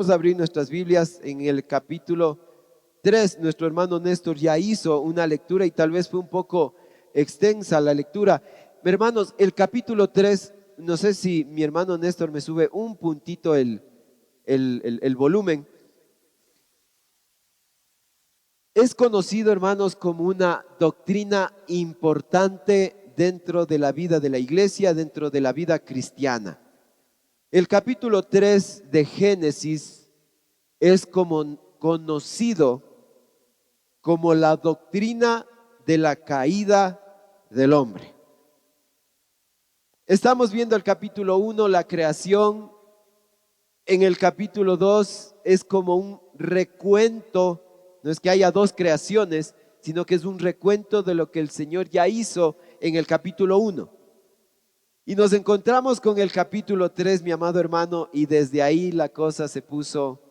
Vamos a abrir nuestras Biblias en el capítulo 3. Nuestro hermano Néstor ya hizo una lectura y tal vez fue un poco extensa la lectura. Hermanos, el capítulo 3, no sé si mi hermano Néstor me sube un puntito el volumen. Es conocido, hermanos, como una doctrina importante dentro de la vida de la iglesia, dentro de la vida cristiana. El capítulo 3 de Génesis es conocido como la doctrina de la caída del hombre. Estamos viendo el capítulo 1, la creación. En el capítulo 2 es como un recuento, no es que haya dos creaciones, sino que es un recuento de lo que el Señor ya hizo en el capítulo 1. Y nos encontramos con el capítulo 3, mi amado hermano, y desde ahí la cosa se puso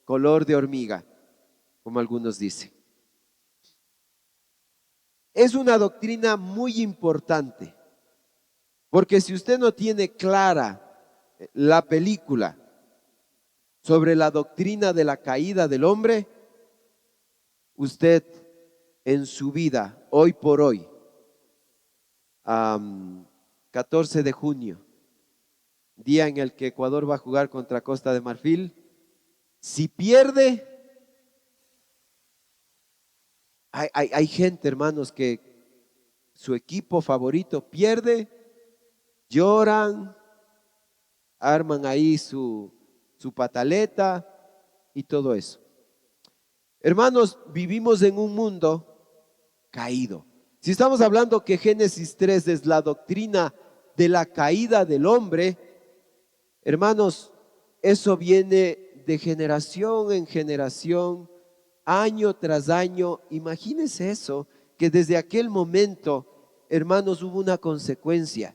color de hormiga, como algunos dicen. Es una doctrina muy importante, porque si usted no tiene clara la película sobre la doctrina de la caída del hombre, usted en su vida, hoy por hoy, 14 de junio, día en el que Ecuador va a jugar contra Costa de Marfil, si pierde, hay gente, hermanos, que su equipo favorito pierde, lloran, arman ahí su pataleta y todo eso. Hermanos, vivimos en un mundo caído. Si estamos hablando que Génesis 3 es la doctrina de la caída del hombre, hermanos, eso viene de generación en generación, año tras año. Imagínense eso, que desde aquel momento, hermanos, hubo una consecuencia.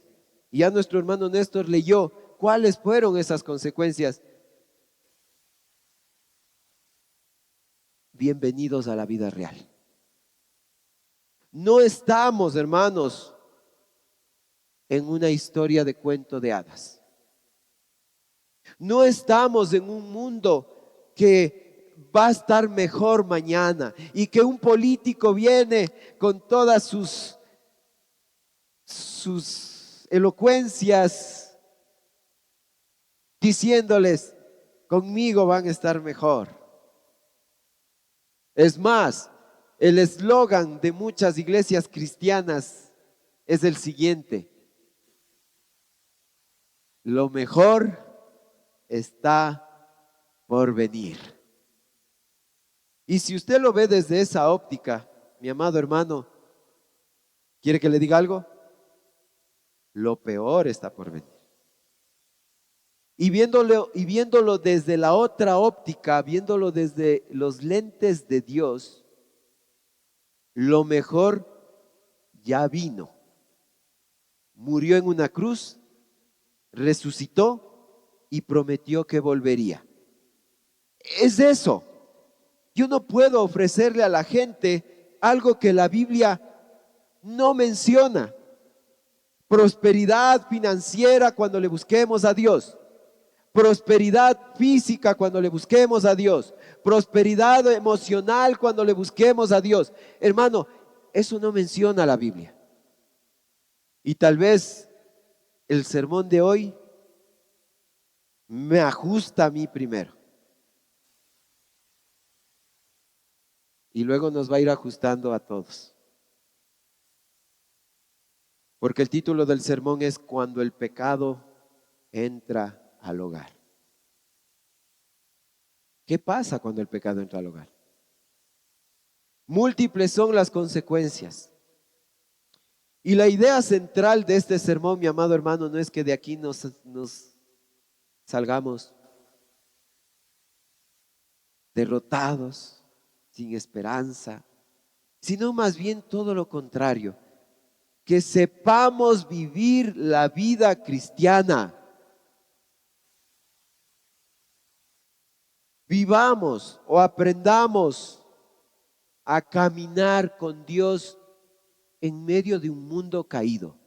Y ya nuestro hermano Néstor leyó cuáles fueron esas consecuencias. Bienvenidos a la vida real. No estamos, hermanos, en una historia de cuento de hadas. No estamos en un mundo que va a estar mejor mañana y que un político viene con todas sus elocuencias diciéndoles, conmigo van a estar mejor. Es más, el eslogan de muchas iglesias cristianas es el siguiente: lo mejor está por venir. Y si usted lo ve desde esa óptica, mi amado hermano, ¿quiere que le diga algo? Lo peor está por venir. Y viéndolo desde la otra óptica, viéndolo desde los lentes de Dios, lo mejor ya vino. Murió en una cruz, resucitó y prometió que volvería. Es eso. Yo no puedo ofrecerle a la gente algo que la Biblia no menciona. Prosperidad financiera cuando le busquemos a Dios. Prosperidad física cuando le busquemos a Dios. Prosperidad emocional cuando le busquemos a Dios. Hermano, eso no menciona la Biblia. Y tal vez el sermón de hoy me ajusta a mí primero. Y luego nos va a ir ajustando a todos. Porque el título del sermón es Cuando el pecado entra al hogar. ¿Qué pasa cuando el pecado entra al hogar? Múltiples son las consecuencias. Y la idea central de este sermón, mi amado hermano, no es que de aquí nos salgamos derrotados, sin esperanza, sino más bien todo lo contrario, que sepamos vivir la vida cristiana. Vivamos o aprendamos a caminar con Dios en medio de un mundo caído.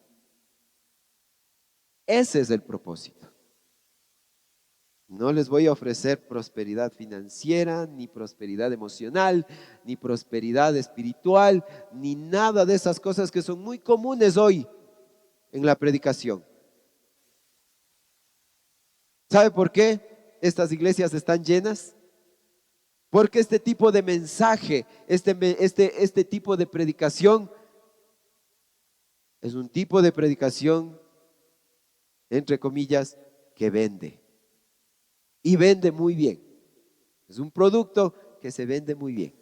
Ese es el propósito. No les voy a ofrecer prosperidad financiera, ni prosperidad emocional, ni prosperidad espiritual, ni nada de esas cosas que son muy comunes hoy en la predicación. ¿Sabe por qué estas iglesias están llenas? Porque este tipo de mensaje, este tipo de predicación, es un tipo de predicación, entre comillas, que vende. Y vende muy bien. Es un producto que se vende muy bien.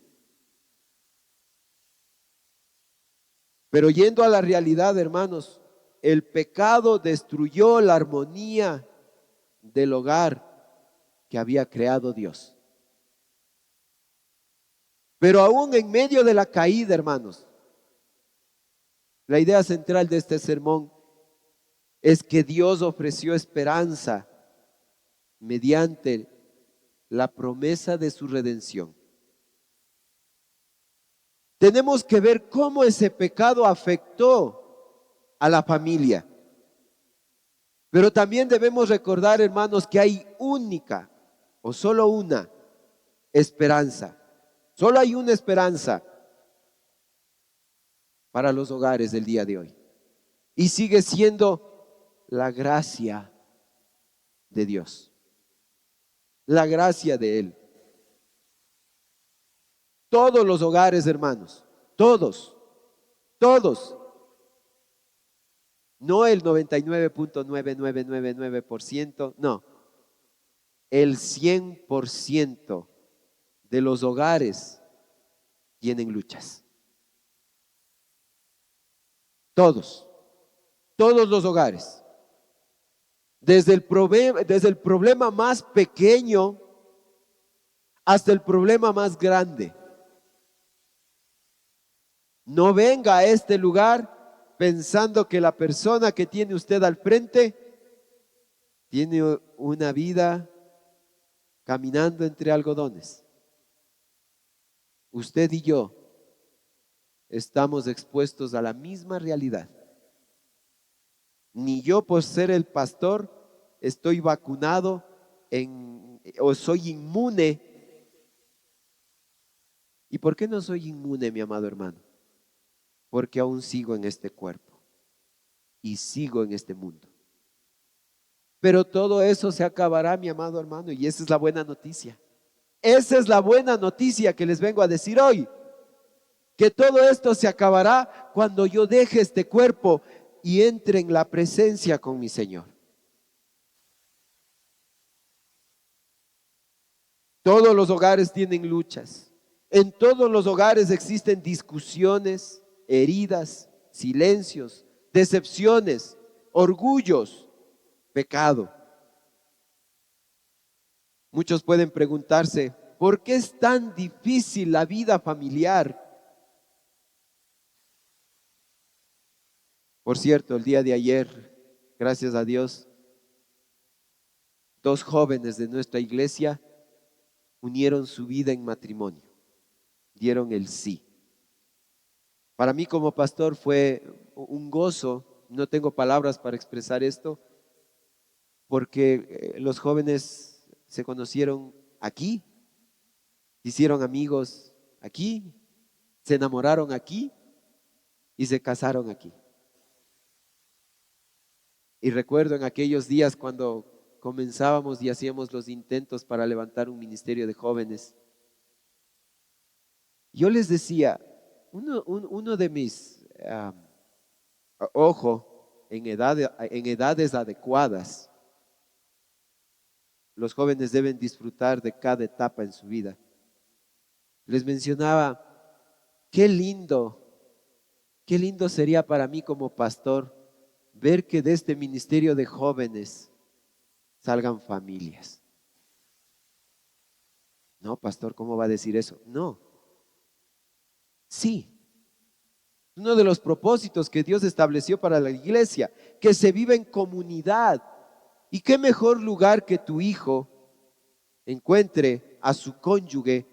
Pero yendo a la realidad, hermanos, el pecado destruyó la armonía del hogar que había creado Dios. Pero aún en medio de la caída, hermanos, la idea central de este sermón es que Dios ofreció esperanza mediante la promesa de su redención. Tenemos que ver cómo ese pecado afectó a la familia. Pero también debemos recordar, hermanos, que hay única o solo una esperanza. Solo hay una esperanza para los hogares del día de hoy. Y sigue siendo la gracia de Dios. La gracia de Él. Todos los hogares, hermanos, todos. No el 99.9999%, no. El 100% de los hogares tienen luchas. Todos los hogares. Desde el problema más pequeño hasta el problema más grande. No venga a este lugar pensando que la persona que tiene usted al frente tiene una vida caminando entre algodones. Usted y yo estamos expuestos a la misma realidad. Ni yo, por ser el pastor, estoy vacunado o soy inmune. ¿Y por qué no soy inmune, mi amado hermano? Porque aún sigo en este cuerpo y sigo en este mundo. Pero todo eso se acabará, mi amado hermano, y esa es la buena noticia. Esa es la buena noticia que les vengo a decir hoy. Que todo esto se acabará cuando yo deje este cuerpo y entre en la presencia con mi Señor. Todos los hogares tienen luchas. En todos los hogares existen discusiones, heridas, silencios, decepciones, orgullos, pecado. Muchos pueden preguntarse, ¿por qué es tan difícil la vida familiar? Por cierto, el día de ayer, gracias a Dios, 2 jóvenes de nuestra iglesia unieron su vida en matrimonio, dieron el sí. Para mí como pastor fue un gozo, no tengo palabras para expresar esto, porque los jóvenes se conocieron aquí, hicieron amigos aquí, se enamoraron aquí y se casaron aquí. Y recuerdo en aquellos días cuando comenzábamos y hacíamos los intentos para levantar un ministerio de jóvenes, yo les decía, uno de mis, ojo, en edades adecuadas, los jóvenes deben disfrutar de cada etapa en su vida. Les mencionaba, qué lindo sería para mí como pastor ver que de este ministerio de jóvenes salgan familias. No, pastor, ¿cómo va a decir eso? No. Sí. Uno de los propósitos que Dios estableció para la iglesia, que se vive en comunidad. ¿Y qué mejor lugar que tu hijo encuentre a su cónyuge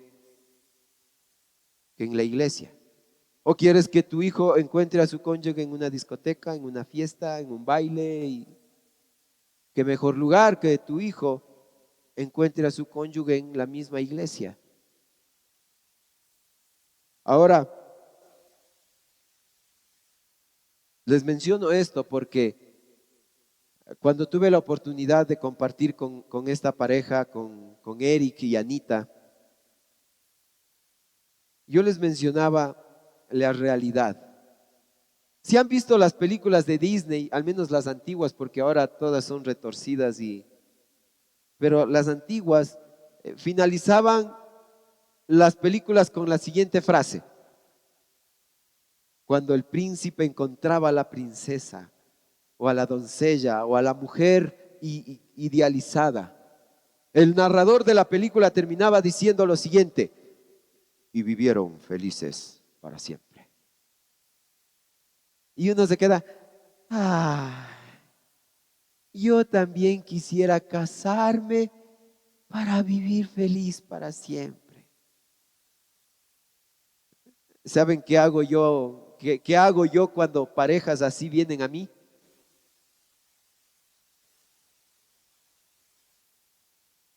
que en la iglesia? ¿O quieres que tu hijo encuentre a su cónyuge en una discoteca, en una fiesta, en un baile? ¿Qué mejor lugar que tu hijo encuentre a su cónyuge en la misma iglesia. Ahora, les menciono esto porque cuando tuve la oportunidad de compartir con esta pareja, con Eric y Anita, yo les mencionaba la realidad. Si han visto las películas de Disney, al menos las antiguas, porque ahora todas son retorcidas, pero las antiguas finalizaban las películas con la siguiente frase: cuando el príncipe encontraba a la princesa, o a la doncella, o a la mujer idealizada, el narrador de la película terminaba diciendo lo siguiente: y vivieron felices para siempre. Y uno se queda, yo también quisiera casarme para vivir feliz para siempre. ¿Saben qué hago yo? ¿Qué hago yo cuando parejas así vienen a mí?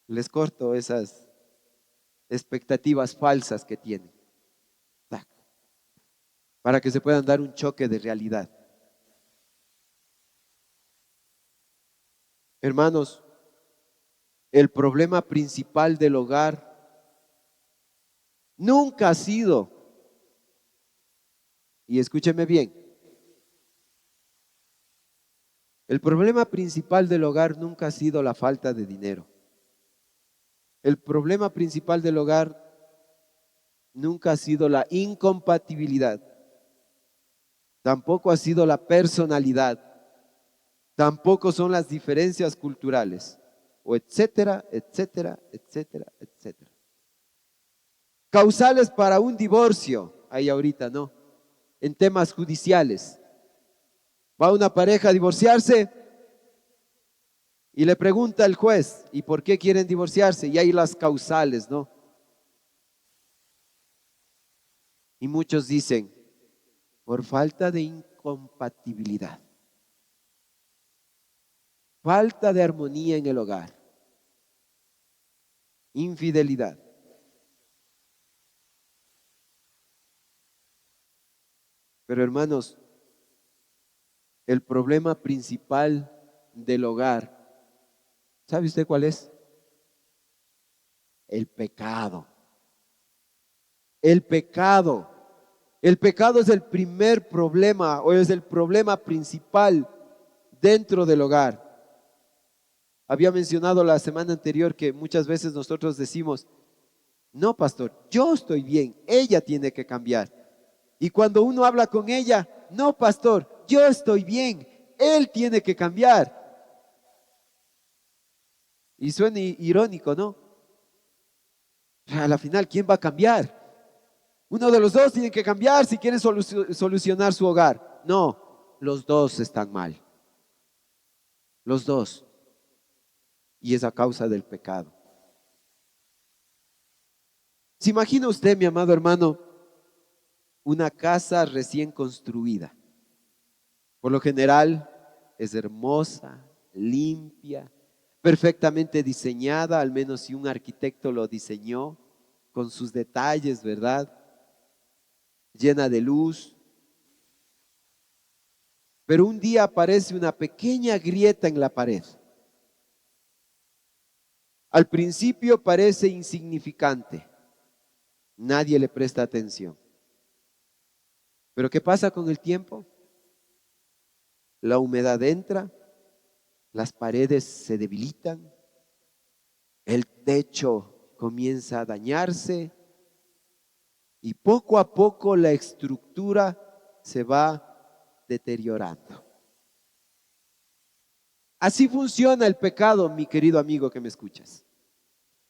Les corto esas expectativas falsas que tienen, tac, para que se puedan dar un choque de realidad. Hermanos, el problema principal del hogar nunca ha sido, y escúcheme bien, el problema principal del hogar nunca ha sido la falta de dinero. El problema principal del hogar nunca ha sido la incompatibilidad. Tampoco ha sido la personalidad. Tampoco son las diferencias culturales. O etcétera, etcétera, etcétera, etcétera. Causales para un divorcio, ahí ahorita no. En temas judiciales. Va una pareja a divorciarse y le pregunta al juez, ¿y por qué quieren divorciarse? Y hay las causales, ¿no? Y muchos dicen, por falta de incompatibilidad, falta de armonía en el hogar, infidelidad. Pero hermanos, el problema principal del hogar, ¿sabe usted cuál es? El pecado. El pecado. El pecado es el primer problema o es el problema principal dentro del hogar. Había mencionado la semana anterior que muchas veces nosotros decimos, no, pastor, yo estoy bien, ella tiene que cambiar. Y cuando uno habla con ella, no, pastor, yo estoy bien, él tiene que cambiar. Y suena irónico, ¿no? A la final, ¿quién va a cambiar? Uno de los dos tiene que cambiar si quiere solucionar su hogar. No, los dos están mal. Los dos. Y es a causa del pecado. ¿Se imagina usted, mi amado hermano, una casa recién construida? Por lo general es hermosa, limpia, perfectamente diseñada, al menos si un arquitecto lo diseñó, con sus detalles, ¿verdad? Llena de luz. Pero un día aparece una pequeña grieta en la pared. Al principio parece insignificante, nadie le presta atención. Pero ¿qué pasa con el tiempo? La humedad entra, las paredes se debilitan, el techo comienza a dañarse y poco a poco la estructura se va deteriorando. Así funciona el pecado, mi querido amigo que me escuchas.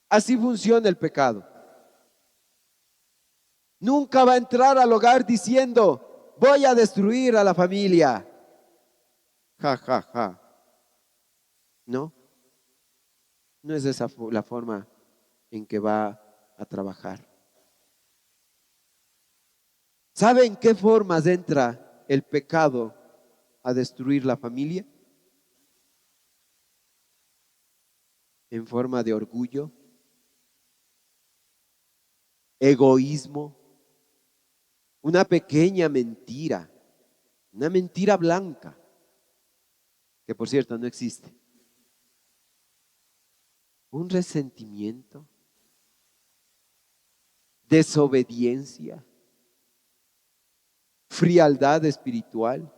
Así funciona el pecado. Nunca va a entrar al hogar diciendo, voy a destruir a la familia. Ja, ja, ja. No, no es esa la forma en que va a trabajar. ¿Sabe en qué formas entra el pecado a destruir la familia? en forma de orgullo, egoísmo, una pequeña mentira, una mentira blanca, que por cierto no existe, un resentimiento, desobediencia, frialdad espiritual.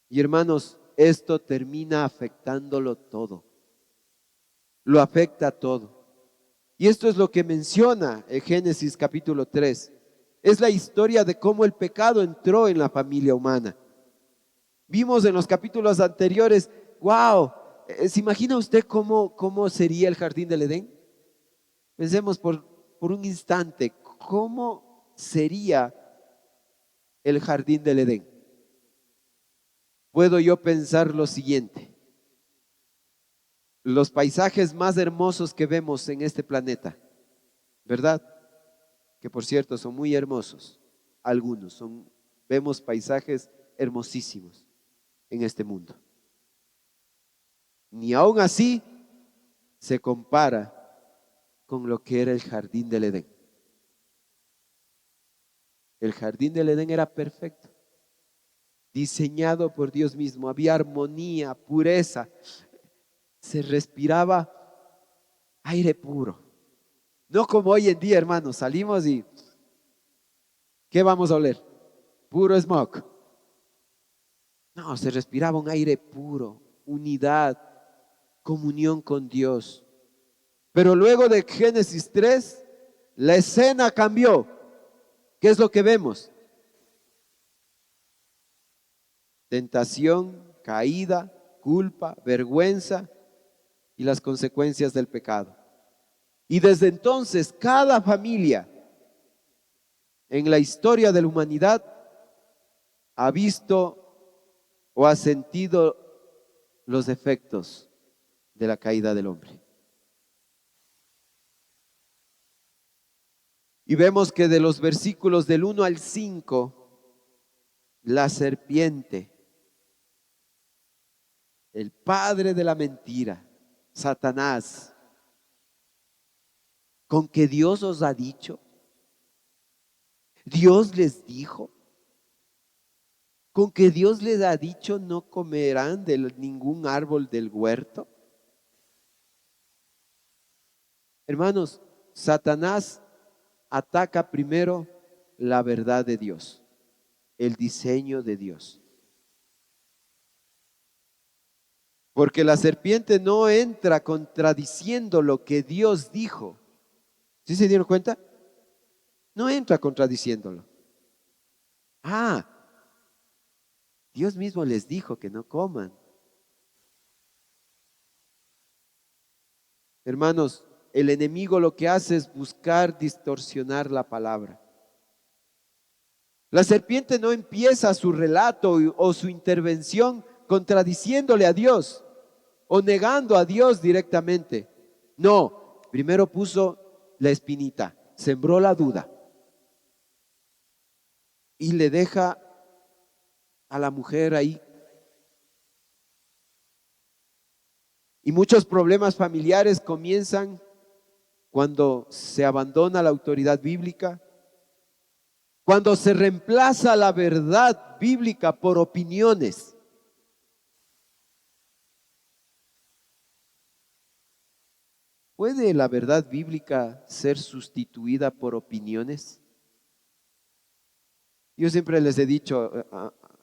Y hermanos, esto termina afectándolo todo, lo afecta todo. Y esto es lo que menciona el Génesis capítulo 3. Es la historia de cómo el pecado entró en la familia humana. Vimos en los capítulos anteriores, wow, ¿se imagina usted cómo sería el jardín del Edén? Pensemos por un instante, ¿cómo sería el jardín del Edén? Puedo yo pensar lo siguiente: los paisajes más hermosos que vemos en este planeta, ¿verdad? Que por cierto son muy hermosos, vemos paisajes hermosísimos en este mundo. Ni aún así se compara con lo que era el jardín del Edén. El jardín del Edén era perfecto, diseñado por Dios mismo, había armonía, pureza, se respiraba aire puro. No como hoy en día, hermanos, salimos y ¿qué vamos a oler? Puro smog. No, se respiraba un aire puro, unidad, comunión con Dios. Pero luego de Génesis 3, la escena cambió. ¿Qué es lo que vemos? Tentación, caída, culpa, vergüenza y las consecuencias del pecado. Y desde entonces, cada familia en la historia de la humanidad ha visto o ha sentido los efectos de la caída del hombre. Y vemos que de los versículos del 1 al 5, la serpiente, el padre de la mentira, Satanás, con que Dios os ha dicho, Dios les dijo, con que Dios les ha dicho no comerán de ningún árbol del huerto. Hermanos, Satanás ataca primero la verdad de Dios, el diseño de Dios. Porque la serpiente no entra contradiciendo lo que Dios dijo. ¿Sí se dieron cuenta? No entra contradiciéndolo. Ah, Dios mismo les dijo que no coman. Hermanos, el enemigo lo que hace es buscar distorsionar la palabra. La serpiente no empieza su relato o su intervención contradiciéndole a Dios o negando a Dios directamente. No, primero puso la espinita, sembró la duda y le deja a la mujer ahí. Y muchos problemas familiares comienzan cuando se abandona la autoridad bíblica, cuando se reemplaza la verdad bíblica por opiniones. ¿Puede la verdad bíblica ser sustituida por opiniones? Yo siempre les he dicho,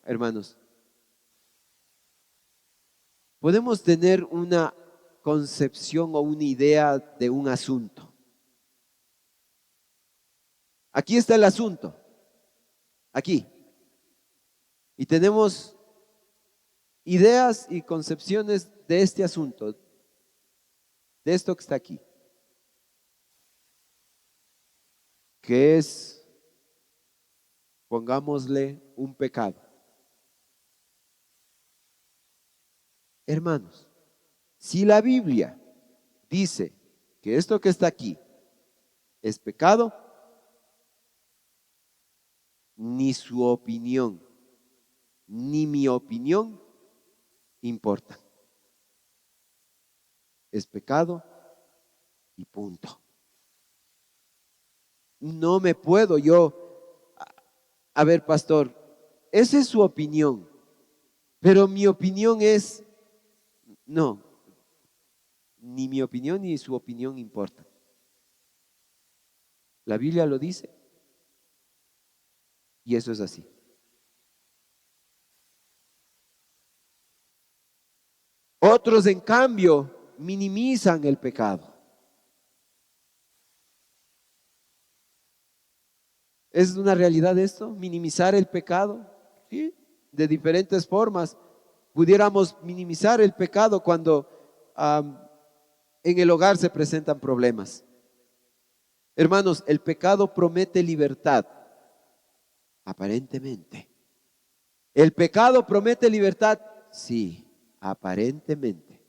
hermanos, podemos tener una concepción o una idea de un asunto. Aquí está el asunto, aquí. Y tenemos ideas y concepciones de este asunto, de esto que está aquí, que es, pongámosle, un pecado. Hermanos, si la Biblia dice que esto que está aquí es pecado, ni su opinión, ni mi opinión importa. es pecado y punto. No me puedo yo, a ver, pastor, esa es su opinión, pero mi opinión es, no, ni mi opinión ni su opinión importa. La Biblia lo dice y eso es así. Otros, en cambio, minimizan el pecado. ¿Es una realidad esto? ¿Minimizar el pecado? Sí, de diferentes formas. Pudiéramos minimizar el pecado cuando en el hogar se presentan problemas. Hermanos, el pecado promete libertad, aparentemente. ¿El pecado promete libertad? Sí, aparentemente.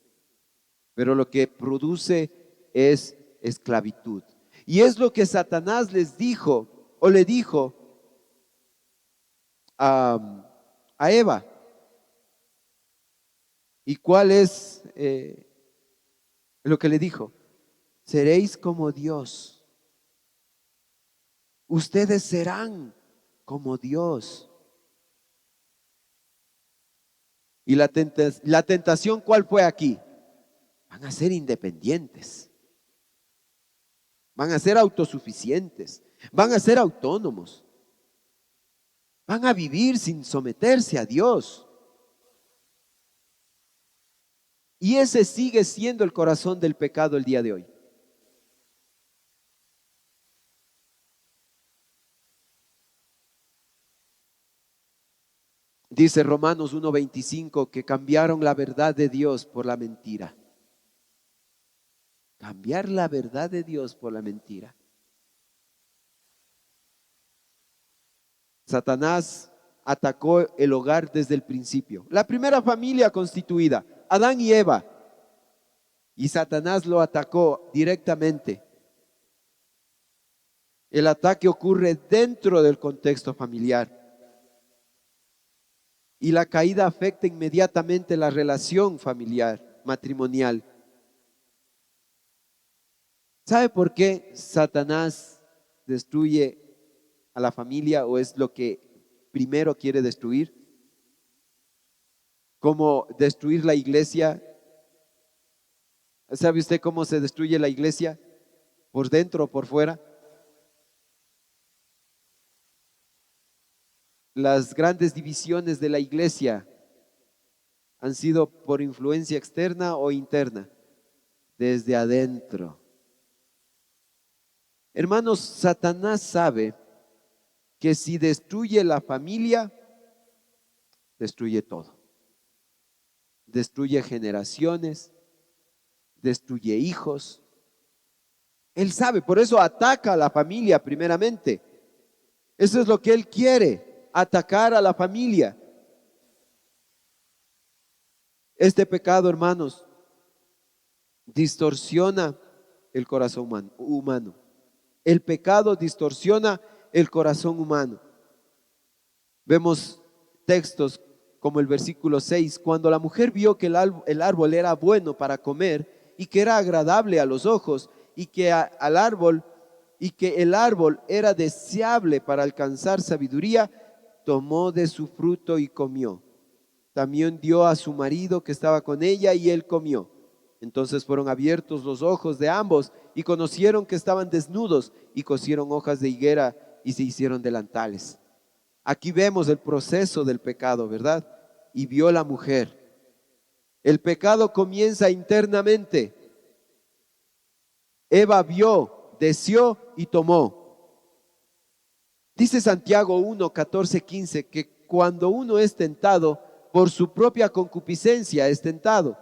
Pero lo que produce es esclavitud. Y es lo que Satanás les dijo o le dijo a Eva. ¿Y cuál es lo que le dijo? Seréis como Dios. Ustedes serán como Dios. Y la tentación, ¿cuál fue aquí? Van a ser independientes. Van a ser autosuficientes. Van a ser autónomos. Van a vivir sin someterse a Dios. Y ese sigue siendo el corazón del pecado el día de hoy. Dice Romanos 1:25 que cambiaron la verdad de Dios por la mentira. Cambiar la verdad de Dios por la mentira. Satanás atacó el hogar desde el principio. La primera familia constituida, Adán y Eva. Y Satanás lo atacó directamente. El ataque ocurre dentro del contexto familiar. Y la caída afecta inmediatamente la relación familiar, matrimonial. ¿Sabe por qué Satanás destruye a la familia o es lo que primero quiere destruir? Como destruir la iglesia. ¿Sabe usted cómo se destruye la iglesia? ¿Por dentro o por fuera? Las grandes divisiones de la iglesia han sido por influencia externa o interna, desde adentro. Hermanos, Satanás sabe que si destruye la familia, destruye todo. Destruye generaciones, destruye hijos. Él sabe, por eso ataca a la familia primeramente. Eso es lo que él quiere, atacar a la familia. Este pecado, hermanos, distorsiona el corazón humano. El pecado distorsiona el corazón humano. Vemos textos como el versículo 6, cuando la mujer vio que el árbol era bueno para comer y que era agradable a los ojos y que al árbol y que el árbol era deseable para alcanzar sabiduría, tomó de su fruto y comió. También dio a su marido que estaba con ella y él comió. Entonces fueron abiertos los ojos de ambos y conocieron que estaban desnudos y cosieron hojas de higuera y se hicieron delantales. Aquí vemos el proceso del pecado, ¿verdad? Y vio la mujer. El pecado comienza internamente. Eva vio, deseó y tomó. Dice Santiago 1, 14, 15 que cuando uno es tentado, por su propia concupiscencia es tentado,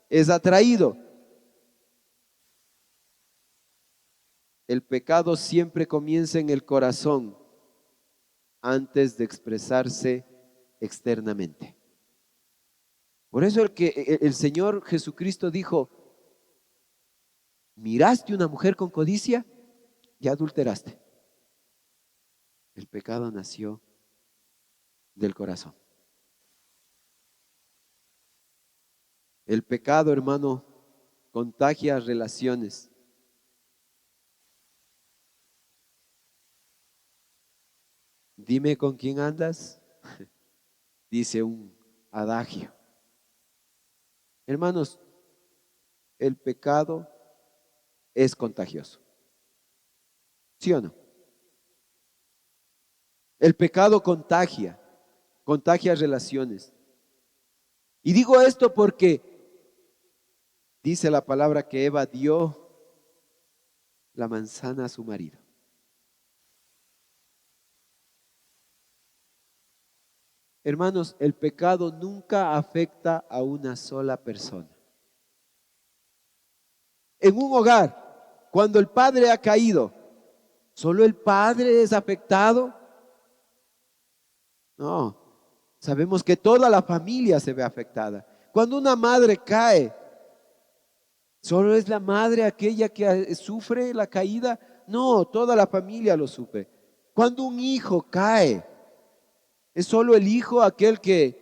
es atraído. El pecado siempre comienza en el corazón antes de expresarse externamente. Por eso el Señor Jesucristo dijo, ¿miraste una mujer con codicia? Y adulteraste. El pecado nació del corazón. El pecado, hermano, contagia relaciones. Dime con quién andas, dice un adagio. Hermanos, el pecado es contagioso. ¿Sí o no? El pecado contagia relaciones. Y digo esto porque dice la palabra que Eva dio la manzana a su marido. Hermanos, el pecado nunca afecta a una sola persona. En un hogar, cuando el padre ha caído, ¿solo el padre es afectado? No, sabemos que toda la familia se ve afectada. Cuando una madre cae, ¿solo es la madre aquella que sufre la caída? No, toda la familia lo sufre. Cuando un hijo cae, ¿es solo el hijo aquel que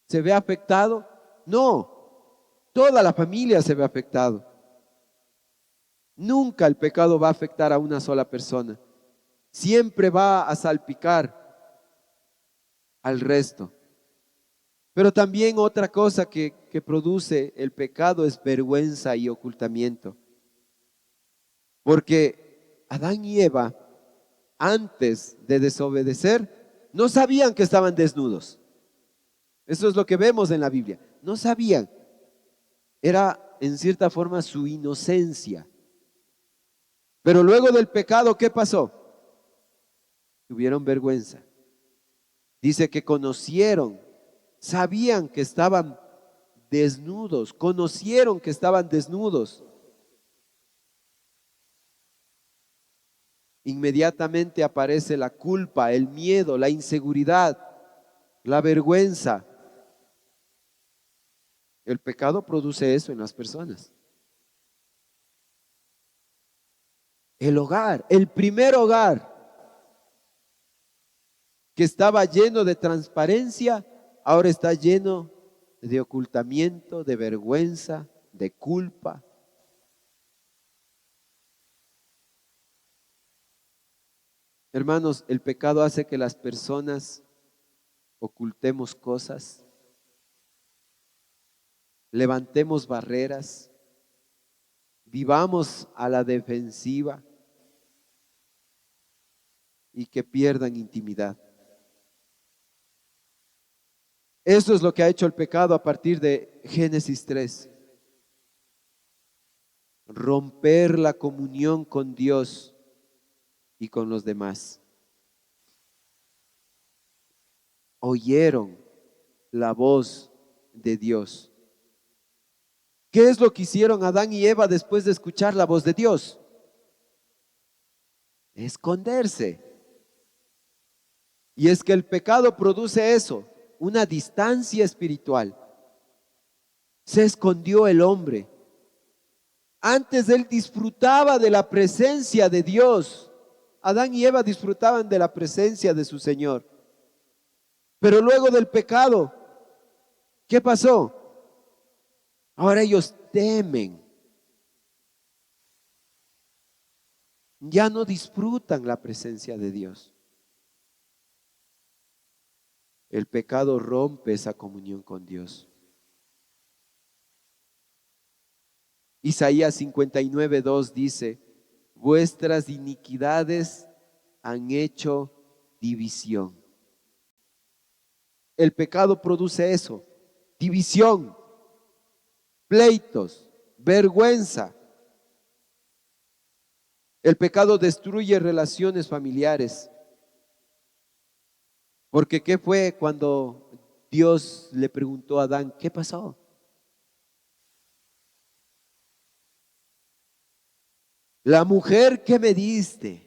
se ve afectado? No, toda la familia se ve afectado. Nunca el pecado va a afectar a una sola persona. Siempre va a salpicar al resto. Pero también otra cosa que produce el pecado es vergüenza y ocultamiento. Porque Adán y Eva, antes de desobedecer, no sabían que estaban desnudos. Eso es lo que vemos en la Biblia. No sabían. Era en cierta forma su inocencia. Pero luego del pecado, ¿qué pasó? Tuvieron vergüenza. Dice que conocieron, sabían que estaban desnudos, conocieron que estaban desnudos. Inmediatamente aparece la culpa, el miedo, la inseguridad, la vergüenza. El pecado produce eso en las personas. El hogar, el primer hogar que estaba lleno de transparencia, ahora está lleno de ocultamiento, de vergüenza, de culpa. Hermanos, el pecado hace que las personas ocultemos cosas, levantemos barreras, vivamos a la defensiva y que pierdan intimidad. Eso es lo que ha hecho el pecado a partir de Génesis 3. Romper la comunión con Dios y con los demás. Oyeron la voz de Dios. ¿Qué es lo que hicieron Adán y Eva después de escuchar la voz de Dios? Esconderse. Y es que el pecado produce eso, una distancia espiritual. Se escondió el hombre. Antes él disfrutaba de la presencia de Dios. Adán y Eva disfrutaban de la presencia de su Señor. Pero luego del pecado, ¿qué pasó? Ahora ellos temen. Ya no disfrutan la presencia de Dios. El pecado rompe esa comunión con Dios. Isaías 59:2 dice: vuestras iniquidades han hecho división. El pecado produce eso, división, pleitos, vergüenza. El pecado destruye relaciones familiares. Porque ¿qué fue cuando Dios le preguntó a Adán? ¿Qué pasó? La mujer que me diste.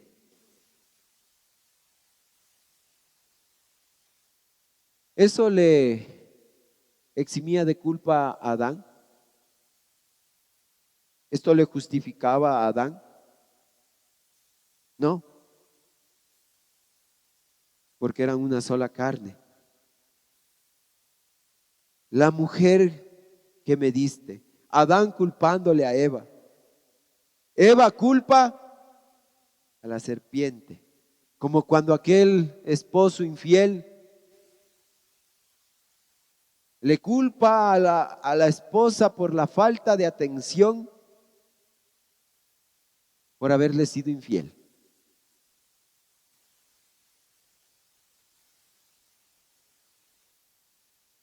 ¿Eso le eximía de culpa a Adán? ¿Esto le justificaba a Adán? No, porque eran una sola carne. La mujer que me diste. Adán culpándole a Eva. Eva culpa a la serpiente, como cuando aquel esposo infiel le culpa a la esposa por la falta de atención, por haberle sido infiel.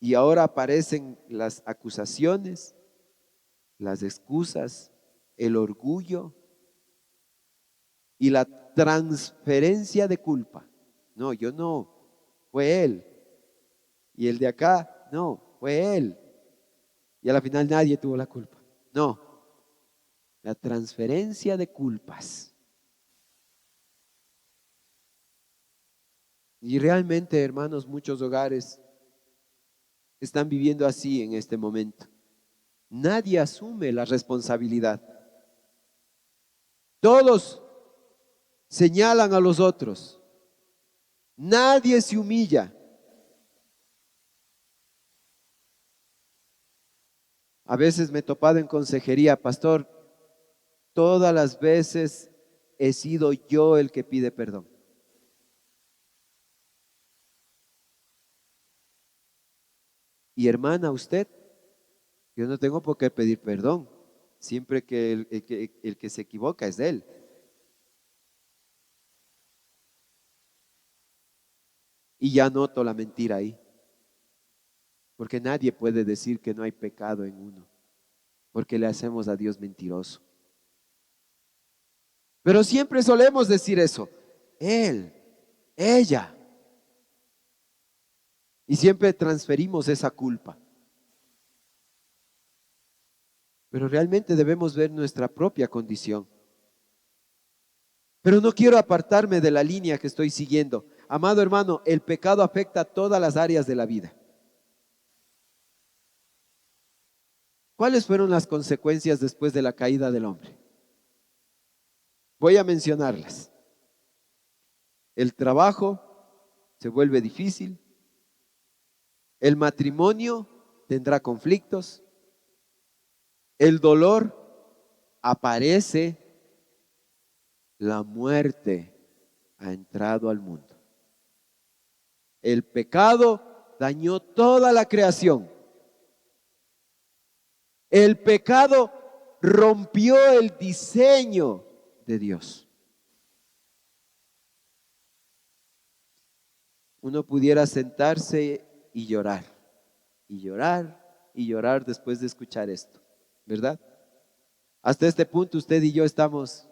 Y ahora aparecen las acusaciones, las excusas, el orgullo y la transferencia de culpa. No, yo no, fue él. Y el de acá, no, fue él. Y a la final nadie tuvo la culpa. No, la transferencia de culpas. Y realmente, hermanos, muchos hogares están viviendo así en este momento. Nadie asume la responsabilidad. Todos señalan a los otros. Nadie se humilla. A veces me he topado en consejería, pastor, todas las veces he sido yo el que pide perdón. Y hermana, usted, yo no tengo por qué pedir perdón, siempre que el que se equivoca es él. Y ya noto la mentira ahí, porque nadie puede decir que no hay pecado en uno, porque le hacemos a Dios mentiroso. Pero siempre solemos decir eso, él, ella, y siempre transferimos esa culpa. Pero realmente debemos ver nuestra propia condición. Pero no quiero apartarme de la línea que estoy siguiendo. Amado hermano, el pecado afecta a todas las áreas de la vida. ¿Cuáles fueron las consecuencias después de la caída del hombre? Voy a mencionarlas. El trabajo se vuelve difícil. El matrimonio tendrá conflictos. El dolor aparece. La muerte ha entrado al mundo. El pecado dañó toda la creación. El pecado rompió el diseño de Dios. Uno pudiera sentarse y llorar, y llorar, y llorar después de escuchar esto, ¿verdad? Hasta este punto usted y yo estamos.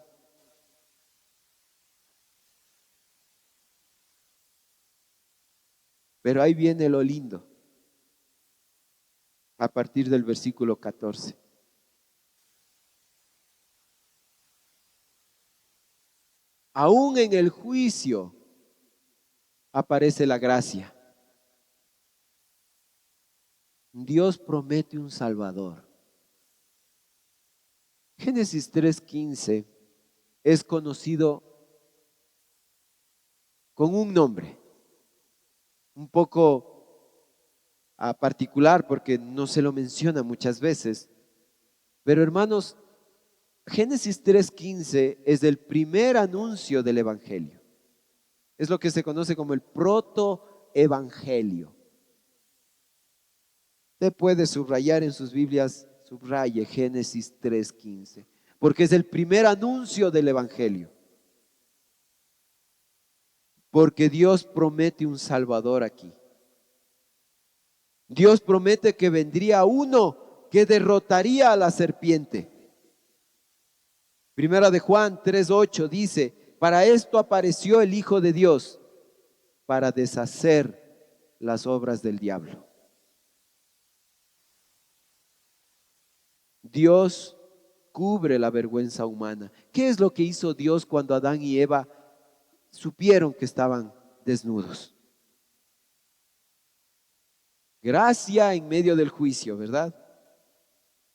Pero ahí viene lo lindo, a partir del versículo 14. Aún en el juicio aparece la gracia. Dios promete un Salvador. Génesis 3:15 es conocido con un nombre, un poco particular porque no se lo menciona muchas veces. Pero hermanos, Génesis 3:15 es el primer anuncio del Evangelio. Es lo que se conoce como el protoevangelio. Usted puede subrayar en sus Biblias, subraye Génesis 3:15, porque es el primer anuncio del Evangelio. Porque Dios promete un Salvador aquí. Dios promete que vendría uno que derrotaría a la serpiente. Primera de Juan 3:8 dice, para esto apareció el Hijo de Dios, para deshacer las obras del diablo. Dios cubre la vergüenza humana. ¿Qué es lo que hizo Dios cuando Adán y Eva supieron que estaban desnudos? Gracia en medio del juicio, ¿verdad?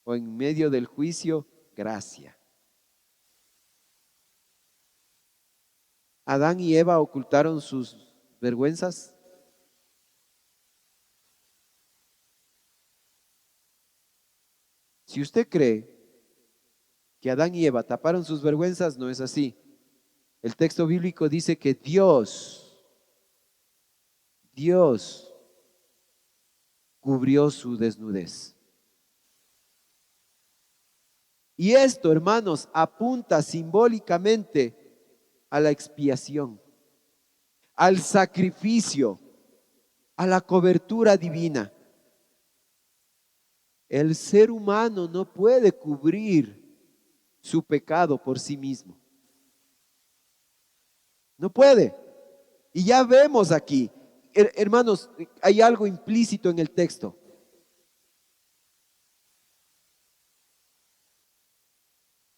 O en medio del juicio, gracia. Adán y Eva ocultaron sus vergüenzas. Si usted cree que Adán y Eva taparon sus vergüenzas, no es así. El texto bíblico dice que Dios cubrió su desnudez. Y esto, hermanos, apunta simbólicamente a la expiación, al sacrificio, a la cobertura divina. El ser humano no puede cubrir su pecado por sí mismo. No puede. Y ya vemos aquí, hermanos, hay algo implícito en el texto.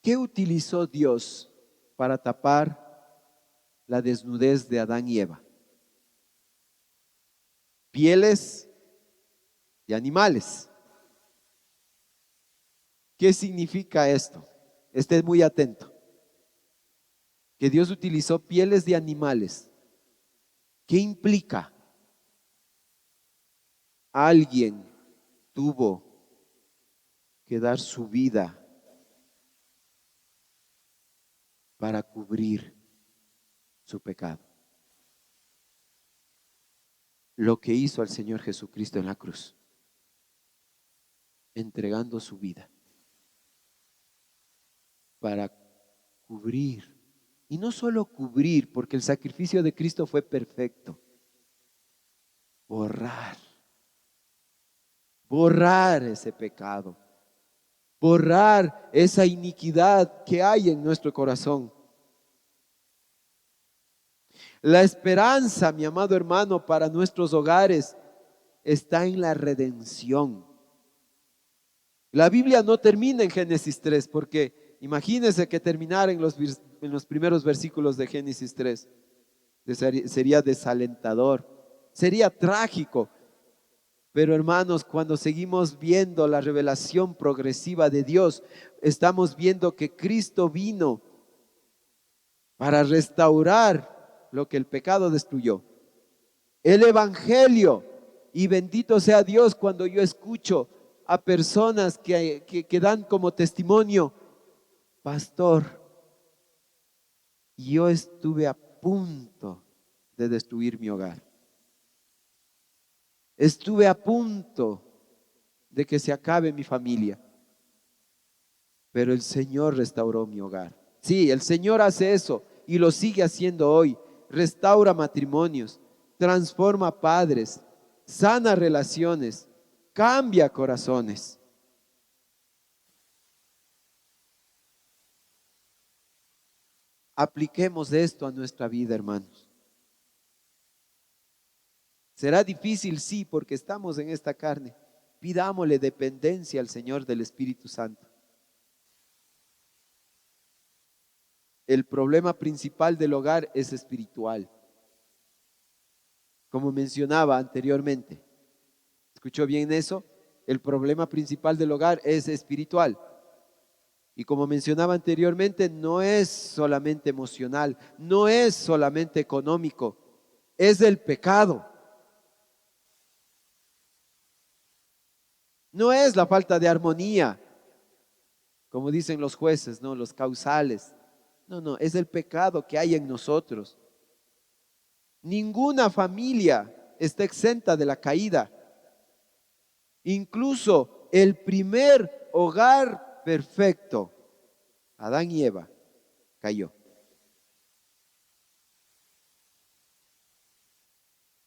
¿Qué utilizó Dios para tapar la desnudez de Adán y Eva? Pieles de animales. ¿Qué significa esto? Esté muy atento. Que Dios utilizó pieles de animales. ¿Qué implica? Alguien tuvo que dar su vida para cubrir su pecado. Lo que hizo al Señor Jesucristo en la cruz, entregando su vida para cubrir. Y no solo cubrir, porque el sacrificio de Cristo fue perfecto. Borrar ese pecado, borrar esa iniquidad que hay en nuestro corazón. La esperanza, mi amado hermano, para nuestros hogares está en la redención. La Biblia no termina en Génesis 3, porque imagínense que terminara en los primeros versículos de Génesis 3. Sería desalentador, sería trágico. Pero hermanos, cuando seguimos viendo la revelación progresiva de Dios, estamos viendo que Cristo vino para restaurar lo que el pecado destruyó. El Evangelio, y bendito sea Dios cuando yo escucho a personas que dan como testimonio: pastor, yo estuve a punto de destruir mi hogar. Estuve a punto de que se acabe mi familia, pero el Señor restauró mi hogar. Sí, el Señor hace eso y lo sigue haciendo hoy. Restaura matrimonios, transforma padres, sana relaciones, cambia corazones. Apliquemos esto a nuestra vida, hermanos. Será difícil, sí, porque estamos en esta carne. Pidámosle dependencia al Señor del Espíritu Santo. El problema principal del hogar es espiritual. Como mencionaba anteriormente, ¿escuchó bien eso? El problema principal del hogar es espiritual. Y como mencionaba anteriormente, no es solamente emocional, no es solamente económico, es el pecado. No es la falta de armonía, como dicen los jueces, ¿no? Los causales. No, es el pecado que hay en nosotros. Ninguna familia está exenta de la caída. Incluso el primer hogar perfecto, Adán y Eva, cayó.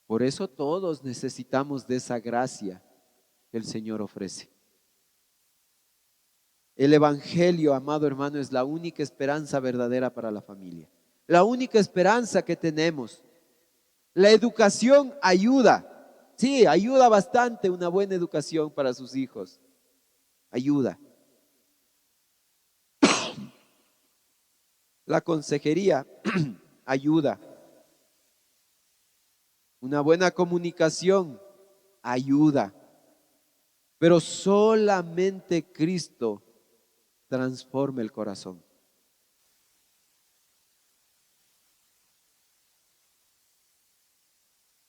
Por eso todos necesitamos de esa gracia que el Señor ofrece. El Evangelio, amado hermano, es la única esperanza verdadera para la familia. La única esperanza que tenemos. La educación ayuda. Sí, ayuda bastante una buena educación para sus hijos. Ayuda. La consejería ayuda. Una buena comunicación ayuda. Pero solamente Cristo transforma el corazón.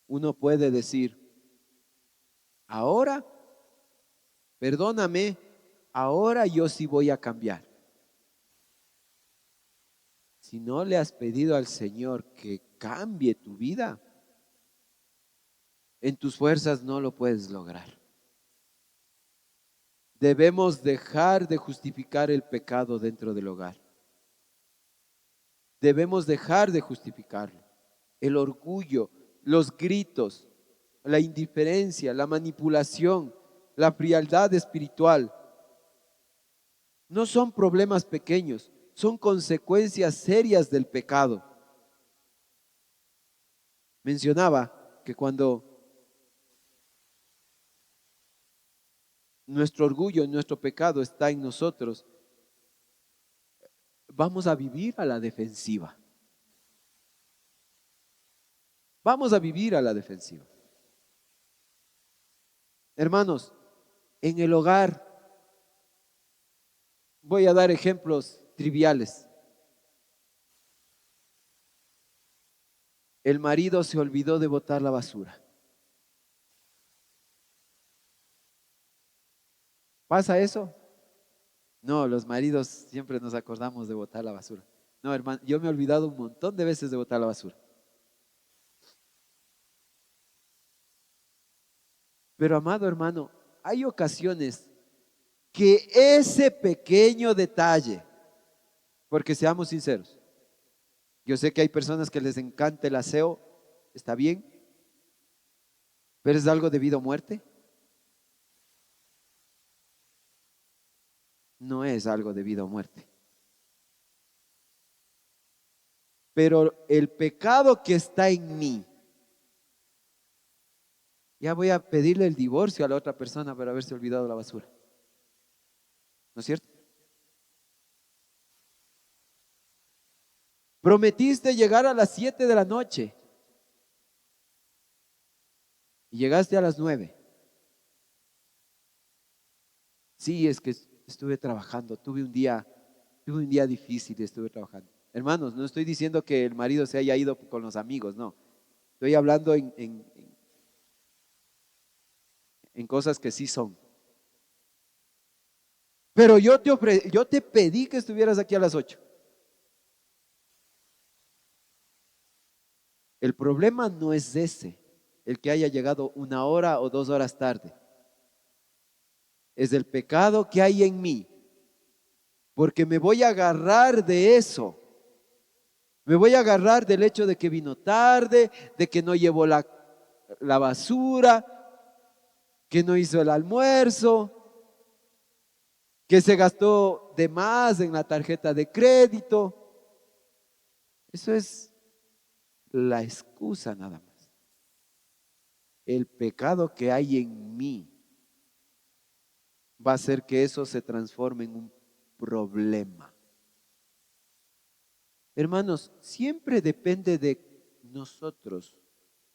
Uno puede decir: ahora, perdóname, ahora yo sí voy a cambiar. Si no le has pedido al Señor que cambie tu vida, en tus fuerzas no lo puedes lograr. Debemos dejar de justificar el pecado dentro del hogar. Debemos dejar de justificarlo. El orgullo, los gritos, la indiferencia, la manipulación, la frialdad espiritual, no son problemas pequeños, son consecuencias serias del pecado. Mencionaba que cuando nuestro orgullo, nuestro pecado está en nosotros, vamos a vivir a la defensiva. Vamos a vivir a la defensiva. Hermanos, en el hogar, voy a dar ejemplos triviales. El marido se olvidó de botar la basura. ¿Pasa eso? No, los maridos siempre nos acordamos de botar la basura. No, hermano, yo me he olvidado un montón de veces de botar la basura. Pero amado hermano, hay ocasiones que ese pequeño detalle, porque seamos sinceros, yo sé que hay personas que les encanta el aseo, está bien, pero es algo de vida o muerte. No es algo de vida o muerte. Pero el pecado que está en mí, ya voy a pedirle el divorcio a la otra persona por haberse olvidado la basura. ¿No es cierto? Prometiste llegar a las 7 de la noche y llegaste a las 9. Sí, es que estuve trabajando, tuve un día difícil y estuve trabajando. Hermanos, no estoy diciendo que el marido se haya ido con los amigos, no. Estoy hablando en cosas que sí son. Pero yo te pedí que estuvieras aquí a las 8. El problema no es ese, el que haya llegado 1 hora o 2 horas tarde. Es el pecado que hay en mí, porque me voy a agarrar de eso. Me voy a agarrar del hecho de que vino tarde, de que no llevó la basura, que no hizo el almuerzo, que se gastó de más en la tarjeta de crédito. Eso es la excusa nada más. El pecado que hay en mí va a hacer que eso se transforme en un problema. Hermanos, siempre depende de nosotros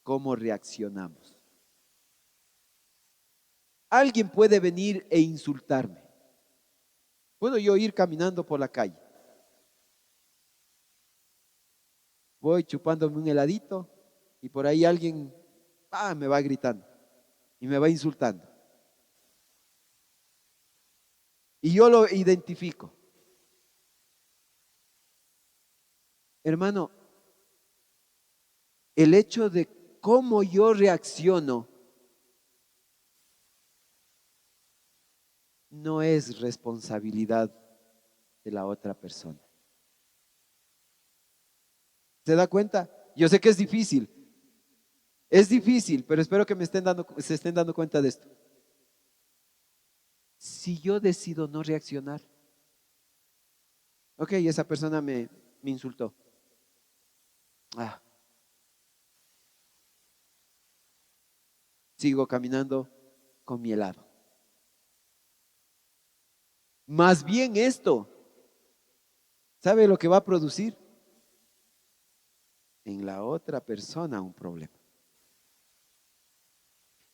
cómo reaccionamos. Alguien puede venir e insultarme. Puedo yo ir caminando por la calle. Voy chupándome un heladito y por ahí alguien me va gritando y me va insultando. Y yo lo identifico. Hermano, el hecho de cómo yo reacciono no es responsabilidad de la otra persona. ¿Se da cuenta? Yo sé que es difícil. Es difícil, pero espero que se estén dando cuenta de esto. Si yo decido no reaccionar, ok, esa persona me insultó. Sigo caminando con mi helado. Más bien esto, ¿sabe lo que va a producir? En la otra persona un problema.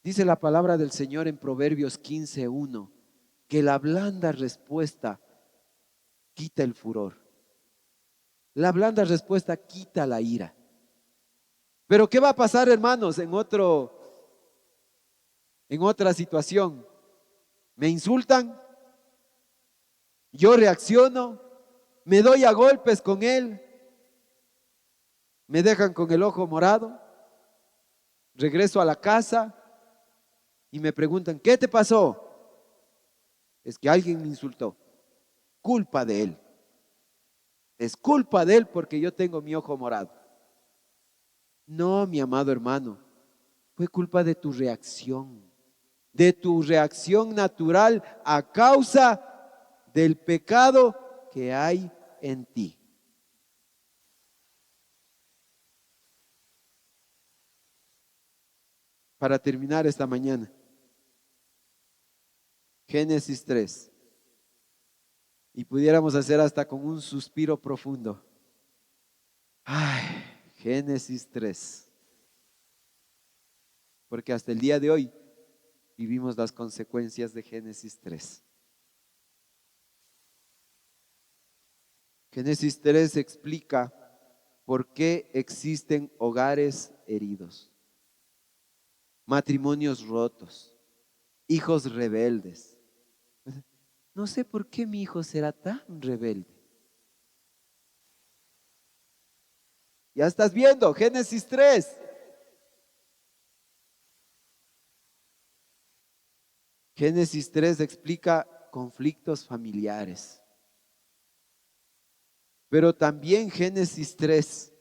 Dice la palabra del Señor en Proverbios 15:1, que la blanda respuesta quita el furor. La blanda respuesta quita la ira. Pero ¿qué va a pasar, hermanos, en otra situación? Me insultan, Yo reacciono, me doy a golpes con él, me dejan con el ojo morado, regreso a la casa y me preguntan, ¿qué te pasó? Es que alguien me insultó. Culpa de él. Es culpa de él porque yo tengo mi ojo morado. No, mi amado hermano, fue culpa de tu reacción natural a causa del pecado que hay en ti. Para terminar esta mañana, Génesis 3. Y pudiéramos hacer hasta con un suspiro profundo. Ay, Génesis 3. Porque hasta el día de hoy vivimos las consecuencias de Génesis 3. Génesis 3 explica por qué existen hogares heridos, matrimonios rotos, hijos rebeldes. No sé por qué mi hijo será tan rebelde. Ya estás viendo, Génesis 3. Génesis 3 explica conflictos familiares. Pero también Génesis 3,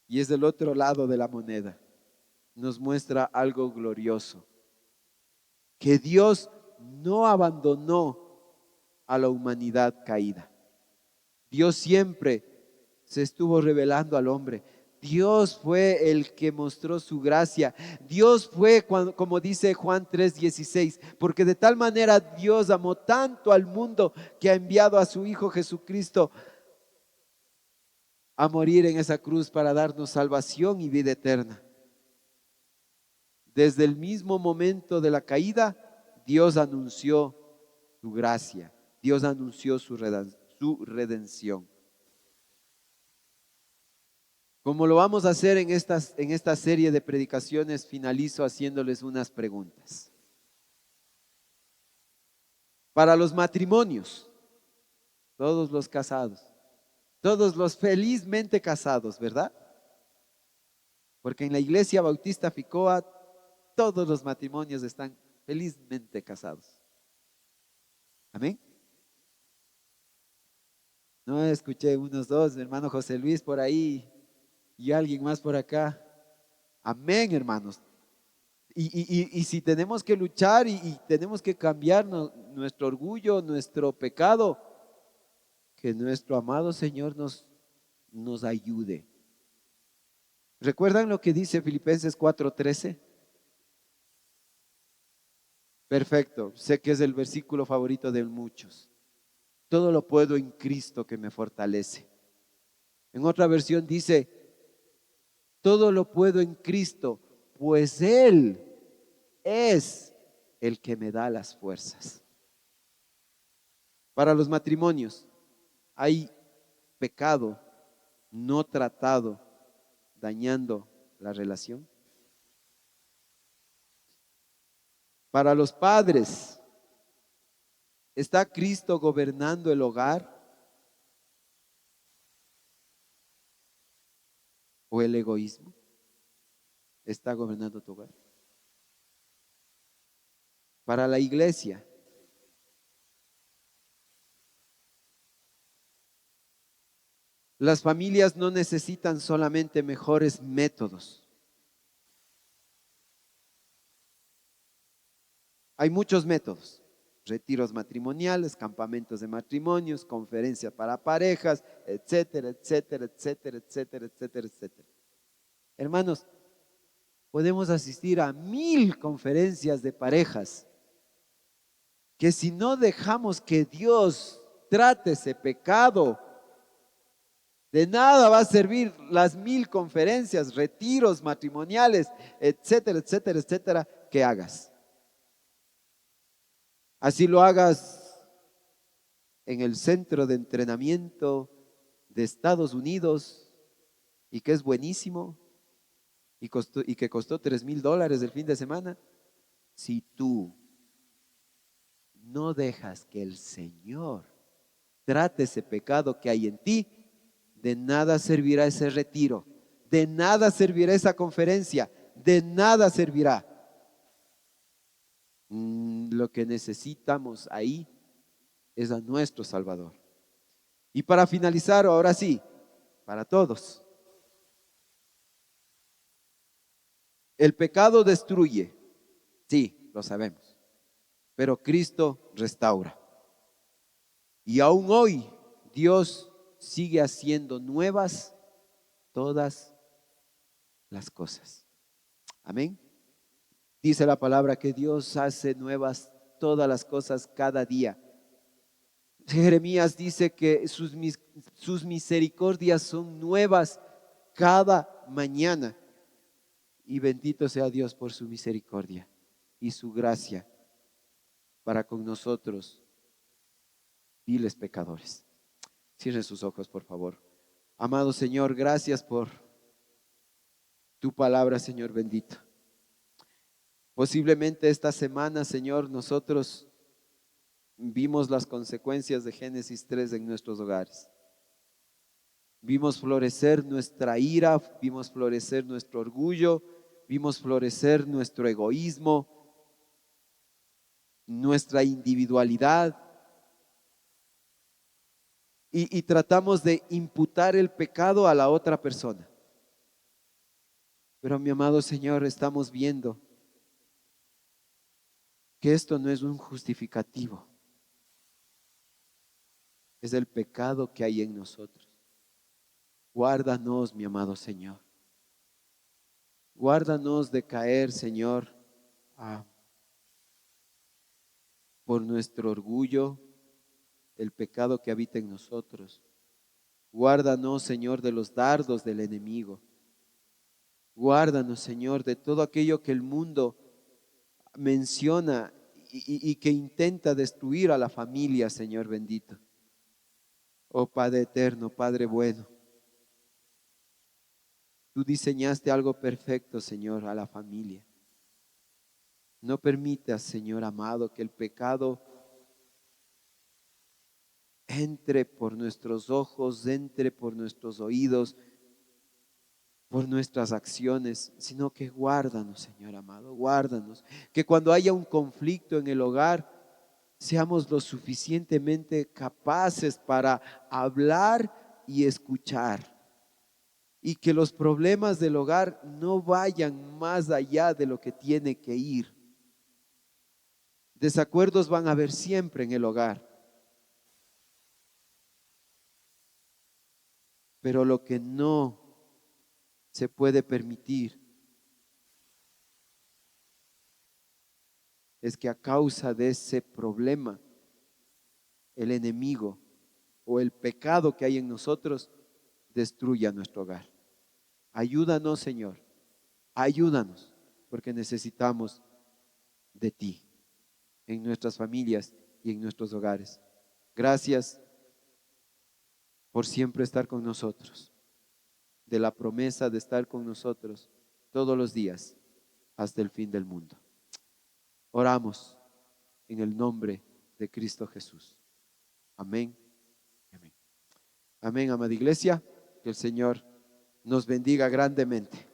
y es del otro lado de la moneda, nos muestra algo glorioso. Que Dios no abandonó a la humanidad caída. Dios siempre se estuvo revelando al hombre. Dios fue el que mostró su gracia. Dios fue, como dice Juan 3:16, porque de tal manera Dios amó tanto al mundo que ha enviado a su Hijo Jesucristo a morir en esa cruz para darnos salvación y vida eterna. Desde el mismo momento de la caída, Dios anunció su gracia. Dios anunció su redención. Como lo vamos a hacer en esta serie de predicaciones, finalizo haciéndoles unas preguntas. Para los matrimonios, todos los casados, todos los felizmente casados, ¿verdad? Porque en la Iglesia Bautista Ficoa todos los matrimonios están felizmente casados. Amén. No escuché unos dos, mi hermano José Luis por ahí y alguien más por acá. Amén, hermanos. Y si tenemos que luchar y tenemos que cambiar nuestro orgullo, nuestro pecado, que nuestro amado Señor nos ayude. ¿Recuerdan lo que dice Filipenses 4:13? Perfecto, sé que es el versículo favorito de muchos. Todo lo puedo en Cristo que me fortalece. En otra versión dice, todo lo puedo en Cristo, pues Él es el que me da las fuerzas. Para los matrimonios hay pecado no tratado dañando la relación. Para los padres, ¿está Cristo gobernando el hogar o el egoísmo está gobernando tu hogar? Para la iglesia, las familias no necesitan solamente mejores métodos. Hay muchos métodos: retiros matrimoniales, campamentos de matrimonios, conferencias para parejas, etcétera, etcétera, etcétera, etcétera, etcétera, etcétera. Hermanos, podemos asistir a 1000 conferencias de parejas que si no dejamos que Dios trate ese pecado, de nada va a servir las 1000 conferencias, retiros matrimoniales, etcétera, etcétera, etcétera, que hagas. Así lo hagas en el centro de entrenamiento de Estados Unidos y que es buenísimo y que costó $3,000 el fin de semana. Si tú no dejas que el Señor trate ese pecado que hay en ti, de nada servirá ese retiro, de nada servirá esa conferencia, de nada servirá. Lo que necesitamos ahí es a nuestro Salvador. Y para finalizar, ahora sí, para todos, el pecado destruye, sí, lo sabemos, pero Cristo restaura. Y aún hoy Dios sigue haciendo nuevas todas las cosas. Amén. Dice la palabra que Dios hace nuevas todas las cosas cada día. Jeremías dice que sus misericordias son nuevas cada mañana. Y bendito sea Dios por su misericordia y su gracia para con nosotros, viles pecadores. Cierren sus ojos, por favor. Amado Señor, gracias por tu palabra, Señor bendito. Posiblemente esta semana, Señor, nosotros vimos las consecuencias de Génesis 3 en nuestros hogares. Vimos florecer nuestra ira, vimos florecer nuestro orgullo, vimos florecer nuestro egoísmo, nuestra individualidad. Y tratamos de imputar el pecado a la otra persona. Pero mi amado Señor, estamos viendo que esto no es un justificativo. Es el pecado que hay en nosotros. Guárdanos, mi amado Señor. Guárdanos de caer, Señor, por nuestro orgullo, el pecado que habita en nosotros. Guárdanos, Señor, de los dardos del enemigo. Guárdanos, Señor, de todo aquello que el mundo menciona y que intenta destruir a la familia, Señor bendito. Oh Padre eterno, Padre bueno, tú diseñaste algo perfecto, Señor, a la familia. No permitas, Señor amado, que el pecado entre por nuestros ojos, entre por nuestros oídos, por nuestras acciones, sino que guárdanos, Señor amado, guárdanos. Que cuando haya un conflicto en el hogar, seamos lo suficientemente capaces para hablar y escuchar. Y que los problemas del hogar no vayan más allá de lo que tiene que ir. Desacuerdos van a haber siempre en el hogar. Pero lo que no se puede permitir es que a causa de ese problema, el enemigo o el pecado que hay en nosotros destruya nuestro hogar. Ayúdanos, Señor, ayúdanos, porque necesitamos de ti en nuestras familias y en nuestros hogares. Gracias por siempre estar con nosotros, de la promesa de estar con nosotros todos los días hasta el fin del mundo. Oramos en el nombre de Cristo Jesús. Amén. Amén. Amén, amada iglesia. Que el Señor nos bendiga grandemente.